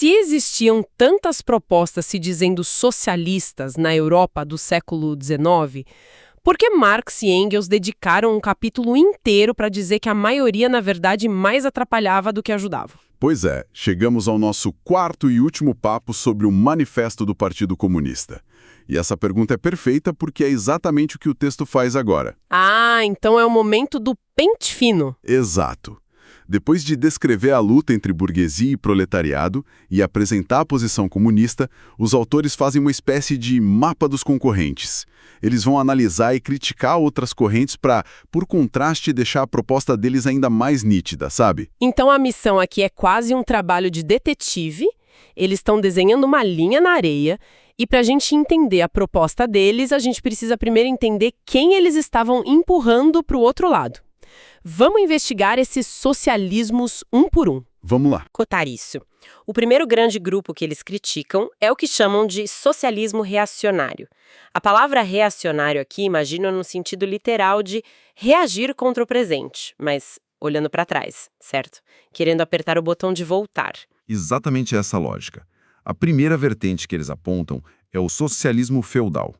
Se existiam tantas propostas se dizendo socialistas na Europa do século XIX, por que Marx e Engels dedicaram um capítulo inteiro para dizer que a maioria, na verdade, mais atrapalhava do que ajudava? Pois é, chegamos ao nosso quarto e último papo sobre o Manifesto do Partido Comunista. E essa pergunta é perfeita porque é exatamente o que o texto faz agora. Ah, então é o momento do pente fino. Exato. Depois de descrever a luta entre burguesia e proletariado e apresentar a posição comunista, os autores fazem uma espécie de mapa dos concorrentes. Eles vão analisar e criticar outras correntes para, por contraste, deixar a proposta deles ainda mais nítida, sabe? Então a missão aqui é quase um trabalho de detetive. Eles estão desenhando uma linha na areia e para a gente entender a proposta deles, a gente precisa primeiro entender quem eles estavam empurrando para o outro lado. Vamos investigar esses socialismos um por um. Vamos lá. Cotar isso. O primeiro grande grupo que eles criticam é o que chamam de socialismo reacionário. A palavra reacionário aqui imagina no sentido literal de reagir contra o presente, mas olhando para trás, certo? Querendo apertar o botão de voltar. Exatamente essa lógica. A primeira vertente que eles apontam é o socialismo feudal.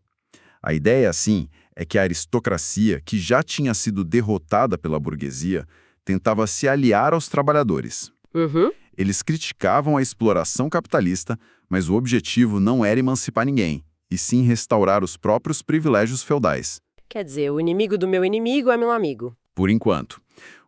A ideia, assim, é que a aristocracia, que já tinha sido derrotada pela burguesia, tentava se aliar aos trabalhadores. Eles criticavam a exploração capitalista, mas o objetivo não era emancipar ninguém, e sim restaurar os próprios privilégios feudais. Quer dizer, o inimigo do meu inimigo é meu amigo. Por enquanto.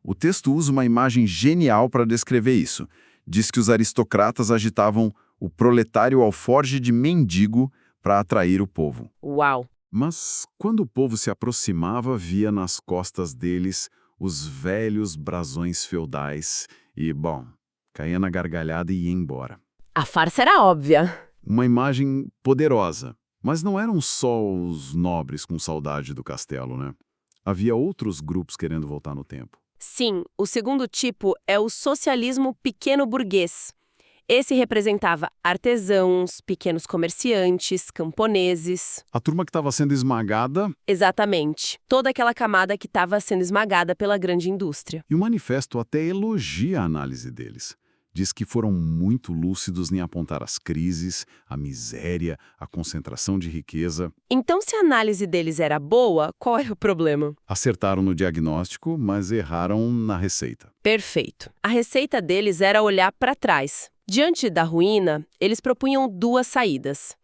O texto usa uma imagem genial para descrever isso. Diz que os aristocratas agitavam o proletário alforje de mendigo para atrair o povo. Uau! Mas, quando o povo se aproximava, via nas costas deles os velhos brasões feudais e, bom, caía na gargalhada e ia embora. A farsa era óbvia. Uma imagem poderosa. Mas não eram só os nobres com saudade do castelo, né? Havia outros grupos querendo voltar no tempo. Sim, o segundo tipo é o socialismo pequeno-burguês. Esse representava artesãos, pequenos comerciantes, camponeses. A turma que estava sendo esmagada. Exatamente. Toda aquela camada que estava sendo esmagada pela grande indústria. E o manifesto até elogia a análise deles. Diz que foram muito lúcidos em apontar as crises, a miséria, a concentração de riqueza. Então, se a análise deles era boa, qual era o problema? Acertaram no diagnóstico, mas erraram na receita. Perfeito. A receita deles era olhar para trás. Diante da ruína, eles propunham duas saídas.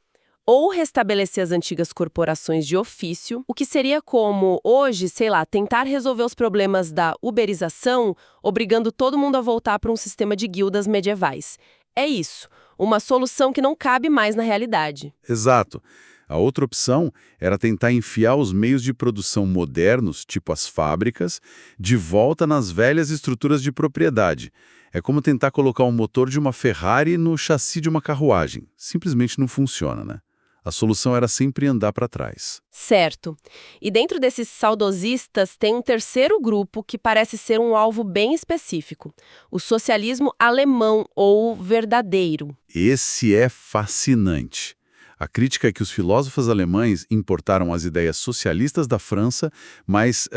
Ou restabelecer as antigas corporações de ofício, o que seria como, hoje, sei lá, tentar resolver os problemas da uberização, obrigando todo mundo a voltar para um sistema de guildas medievais. É isso, uma solução que não cabe mais na realidade. Exato. A outra opção era tentar enfiar os meios de produção modernos, tipo as fábricas, de volta nas velhas estruturas de propriedade. É como tentar colocar o motor de uma Ferrari no chassi de uma carruagem. Simplesmente não funciona, né? A solução era sempre andar para trás. Certo. E dentro desses saudosistas tem um terceiro grupo que parece ser um alvo bem específico. O socialismo alemão ou verdadeiro. Esse é fascinante. A crítica é que os filósofos alemães importaram as ideias socialistas da França, mas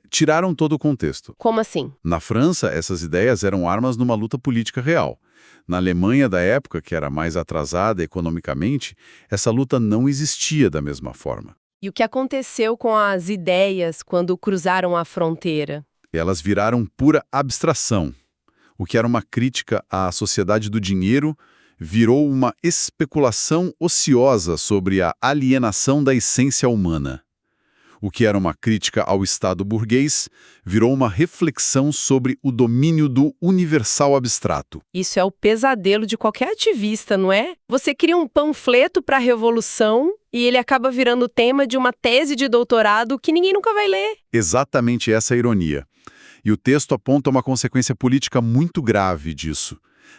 tiraram todo o contexto. Como assim? Na França, essas ideias eram armas numa luta política real. Na Alemanha da época, que era mais atrasada economicamente, essa luta não existia da mesma forma. E o que aconteceu com as ideias quando cruzaram a fronteira? Elas viraram pura abstração. O que era uma crítica à sociedade do dinheiro virou uma especulação ociosa sobre a alienação da essência humana. O que era uma crítica ao Estado burguês virou uma reflexão sobre o domínio do universal abstrato. Isso é o pesadelo de qualquer ativista, não é? Você cria um panfleto para a revolução e ele acaba virando tema de uma tese de doutorado que ninguém nunca vai ler. Exatamente essa é a ironia. E o texto aponta uma consequência política muito grave disso.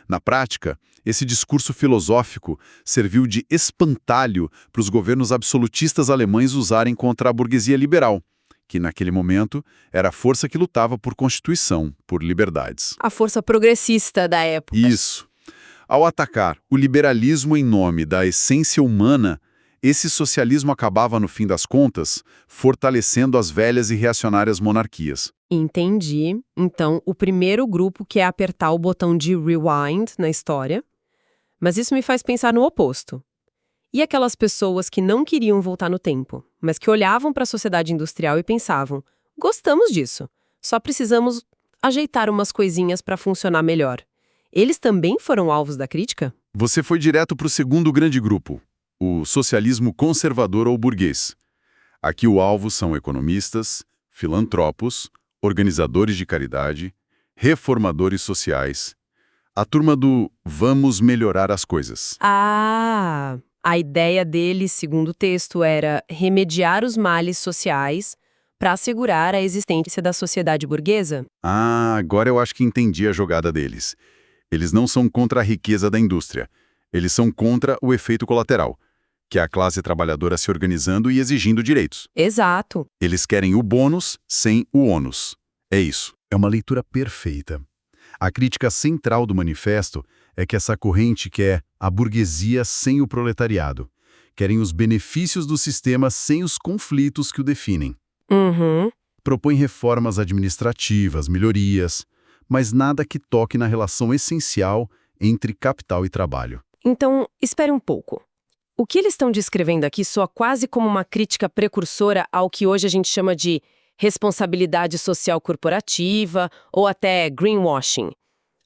Na prática, esse discurso filosófico serviu de espantalho para os governos absolutistas alemães usarem contra a burguesia liberal, que naquele momento era a força que lutava por constituição, por liberdades. A força progressista da época. Isso. Ao atacar o liberalismo em nome da essência humana, esse socialismo acabava, no fim das contas, fortalecendo as velhas e reacionárias monarquias. Entendi. Então, o primeiro grupo quer apertar o botão de rewind na história. Mas isso me faz pensar no oposto. E aquelas pessoas que não queriam voltar no tempo, mas que olhavam para a sociedade industrial e pensavam: gostamos disso, só precisamos ajeitar umas coisinhas para funcionar melhor. Eles também foram alvos da crítica? Você foi direto para o segundo grande grupo, o socialismo conservador ou burguês. Aqui o alvo são economistas, filantropos, organizadores de caridade, reformadores sociais, a turma do vamos melhorar as coisas. Ah, a ideia deles, segundo o texto, era remediar os males sociais para assegurar a existência da sociedade burguesa? Ah, agora eu acho que entendi a jogada deles. Eles não são contra a riqueza da indústria. Eles são contra o efeito colateral, que é a classe trabalhadora se organizando e exigindo direitos. Exato. Eles querem o bônus sem o ônus. É isso. É uma leitura perfeita. A crítica central do manifesto é que essa corrente quer a burguesia sem o proletariado. Querem os benefícios do sistema sem os conflitos que o definem. Uhum. Propõe reformas administrativas, melhorias, mas nada que toque na relação essencial entre capital e trabalho. Então, espere um pouco. O que eles estão descrevendo aqui soa quase como uma crítica precursora ao que hoje a gente chama de responsabilidade social corporativa ou até greenwashing.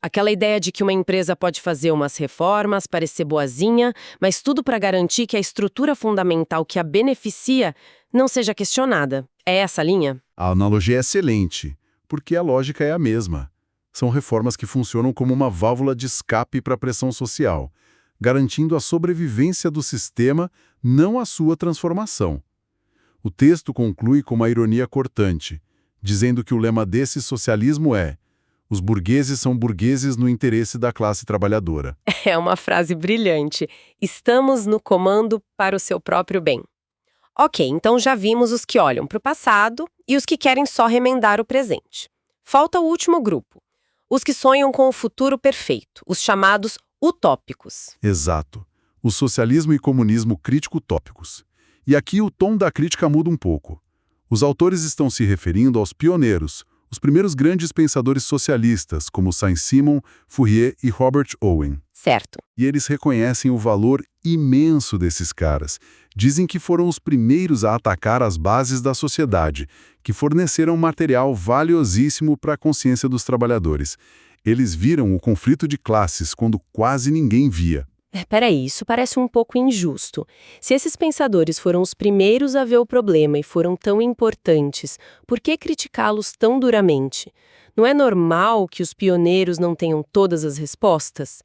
Aquela ideia de que uma empresa pode fazer umas reformas, parecer boazinha, mas tudo para garantir que a estrutura fundamental que a beneficia não seja questionada. É essa a linha? A analogia é excelente, porque a lógica é a mesma. São reformas que funcionam como uma válvula de escape para a pressão social, garantindo a sobrevivência do sistema, não a sua transformação. O texto conclui com uma ironia cortante, dizendo que o lema desse socialismo é: os burgueses são burgueses no interesse da classe trabalhadora. É uma frase brilhante. Estamos no comando para o seu próprio bem. Ok, então já vimos os que olham para o passado e os que querem só remendar o presente. Falta o último grupo. Os que sonham com o futuro perfeito, os chamados utópicos. Exato. O socialismo e comunismo crítico-utópicos. E aqui o tom da crítica muda um pouco. Os autores estão se referindo aos pioneiros, os primeiros grandes pensadores socialistas, como Saint-Simon, Fourier e Robert Owen. Certo. E eles reconhecem o valor imenso desses caras. Dizem que foram os primeiros a atacar as bases da sociedade, que forneceram material valiosíssimo para a consciência dos trabalhadores. Eles viram o conflito de classes quando quase ninguém via. Peraí, isso parece um pouco injusto. Se esses pensadores foram os primeiros a ver o problema e foram tão importantes, por que criticá-los tão duramente? Não é normal que os pioneiros não tenham todas as respostas?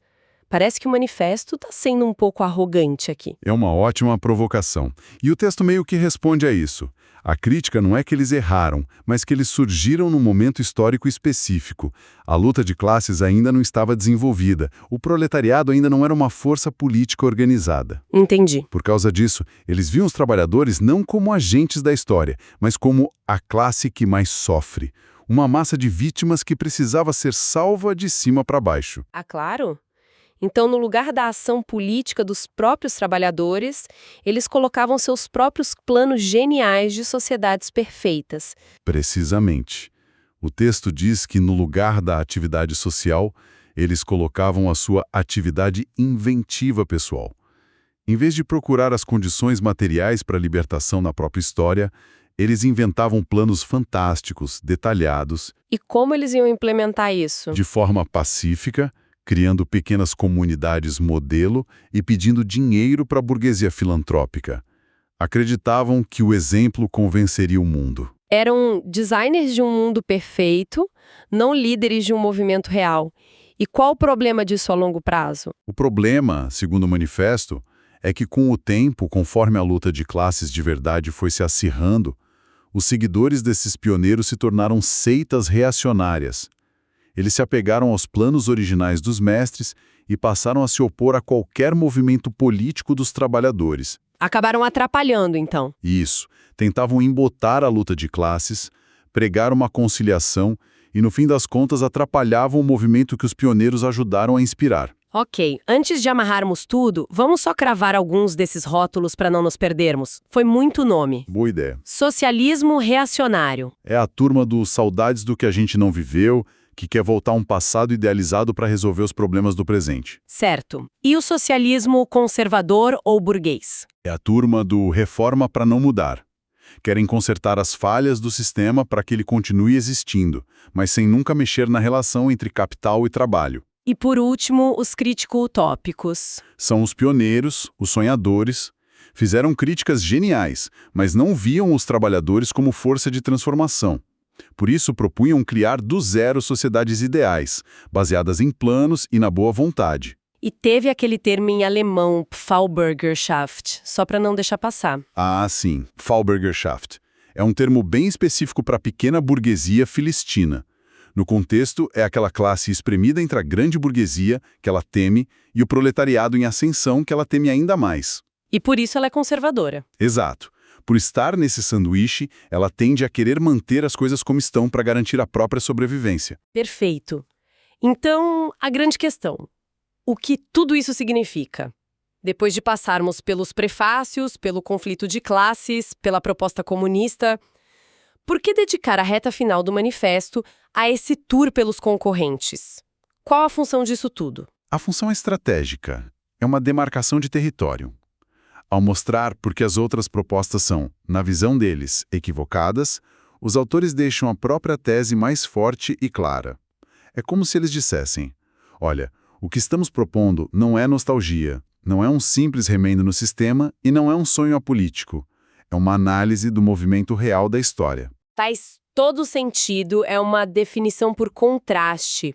Parece que o manifesto está sendo um pouco arrogante aqui. É uma ótima provocação. E o texto meio que responde a isso. A crítica não é que eles erraram, mas que eles surgiram num momento histórico específico. A luta de classes ainda não estava desenvolvida. O proletariado ainda não era uma força política organizada. Entendi. Por causa disso, eles viam os trabalhadores não como agentes da história, mas como a classe que mais sofre. Uma massa de vítimas que precisava ser salva de cima para baixo. Ah, claro. Então, no lugar da ação política dos próprios trabalhadores, eles colocavam seus próprios planos geniais de sociedades perfeitas. Precisamente. O texto diz que, no lugar da atividade social, eles colocavam a sua atividade inventiva pessoal. Em vez de procurar as condições materiais para a libertação na própria história, eles inventavam planos fantásticos, detalhados. E como eles iam implementar isso? De forma pacífica, criando pequenas comunidades modelo e pedindo dinheiro para a burguesia filantrópica. Acreditavam que o exemplo convenceria o mundo. Eram designers de um mundo perfeito, não líderes de um movimento real. E qual o problema disso a longo prazo? O problema, segundo o manifesto, é que com o tempo, conforme a luta de classes de verdade foi se acirrando, os seguidores desses pioneiros se tornaram seitas reacionárias. Eles se apegaram aos planos originais dos mestres e passaram a se opor a qualquer movimento político dos trabalhadores. Acabaram atrapalhando, então. Isso. Tentavam embotar a luta de classes, pregar uma conciliação e, no fim das contas, atrapalhavam o movimento que os pioneiros ajudaram a inspirar. Ok, antes de amarrarmos tudo, vamos só cravar alguns desses rótulos para não nos perdermos. Foi muito nome. Boa ideia. Socialismo reacionário. É a turma dos saudades do que a gente não viveu, que quer voltar a um passado idealizado para resolver os problemas do presente. Certo. E o socialismo conservador ou burguês? É a turma do reforma para não mudar. Querem consertar as falhas do sistema para que ele continue existindo, mas sem nunca mexer na relação entre capital e trabalho. E por último, os crítico-utópicos. São os pioneiros, os sonhadores. Fizeram críticas geniais, mas não viam os trabalhadores como força de transformação. Por isso, propunham criar do zero sociedades ideais, baseadas em planos e na boa vontade. E teve aquele termo em alemão, Pfaubergerschaft, só para não deixar passar. Ah, sim, Pfaubergerschaft. É um termo bem específico para a pequena burguesia filistina. No contexto, é aquela classe espremida entre a grande burguesia, que ela teme, e o proletariado em ascensão, que ela teme ainda mais. E por isso ela é conservadora. Exato. Por estar nesse sanduíche, ela tende a querer manter as coisas como estão para garantir a própria sobrevivência. Perfeito. Então, a grande questão. O que tudo isso significa? Depois de passarmos pelos prefácios, pelo conflito de classes, pela proposta comunista, por que dedicar a reta final do manifesto a esse tour pelos concorrentes? Qual a função disso tudo? A função é estratégica. É uma demarcação de território. Ao mostrar por que as outras propostas são, na visão deles, equivocadas, os autores deixam a própria tese mais forte e clara. É como se eles dissessem: olha, o que estamos propondo não é nostalgia, não é um simples remendo no sistema e não é um sonho apolítico. É uma análise do movimento real da história. Faz todo sentido, é uma definição por contraste.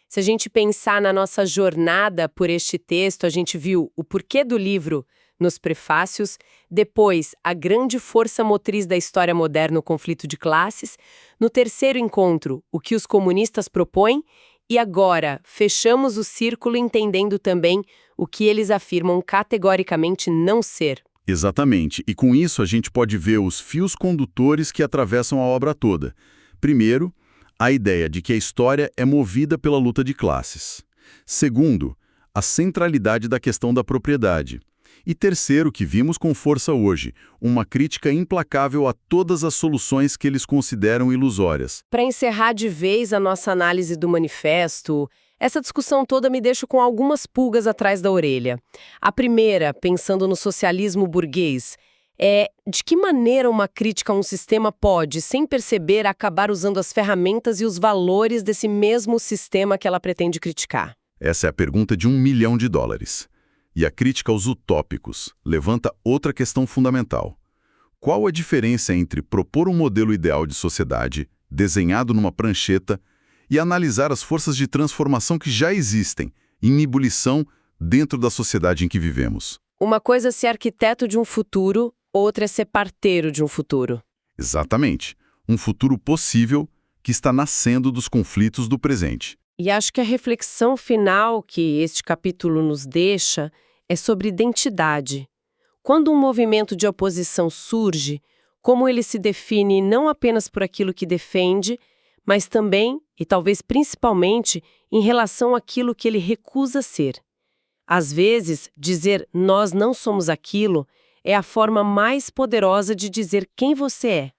Se a gente pensar na nossa jornada por este texto, a gente viu o porquê do livro nos prefácios, depois a grande força motriz da história moderna, o conflito de classes, no terceiro encontro, o que os comunistas propõem, e agora fechamos o círculo entendendo também o que eles afirmam categoricamente não ser. Exatamente, e com isso a gente pode ver os fios condutores que atravessam a obra toda. Primeiro, a ideia de que a história é movida pela luta de classes. Segundo, a centralidade da questão da propriedade. E terceiro, que vimos com força hoje, uma crítica implacável a todas as soluções que eles consideram ilusórias. Para encerrar de vez a nossa análise do manifesto, essa discussão toda me deixa com algumas pulgas atrás da orelha. A primeira, pensando no socialismo burguês, é de que maneira uma crítica a um sistema pode, sem perceber, acabar usando as ferramentas e os valores desse mesmo sistema que ela pretende criticar. Essa é a pergunta de $1 milhão. E a crítica aos utópicos levanta outra questão fundamental. Qual a diferença entre propor um modelo ideal de sociedade, desenhado numa prancheta, e analisar as forças de transformação que já existem, em ebulição, dentro da sociedade em que vivemos? Uma coisa é ser arquiteto de um futuro, outra é ser parteiro de um futuro. Exatamente. Um futuro possível que está nascendo dos conflitos do presente. E acho que a reflexão final que este capítulo nos deixa é sobre identidade. Quando um movimento de oposição surge, como ele se define não apenas por aquilo que defende, mas também, e talvez principalmente, em relação àquilo que ele recusa ser. Às vezes, dizer "nós não somos aquilo" é a forma mais poderosa de dizer quem você é.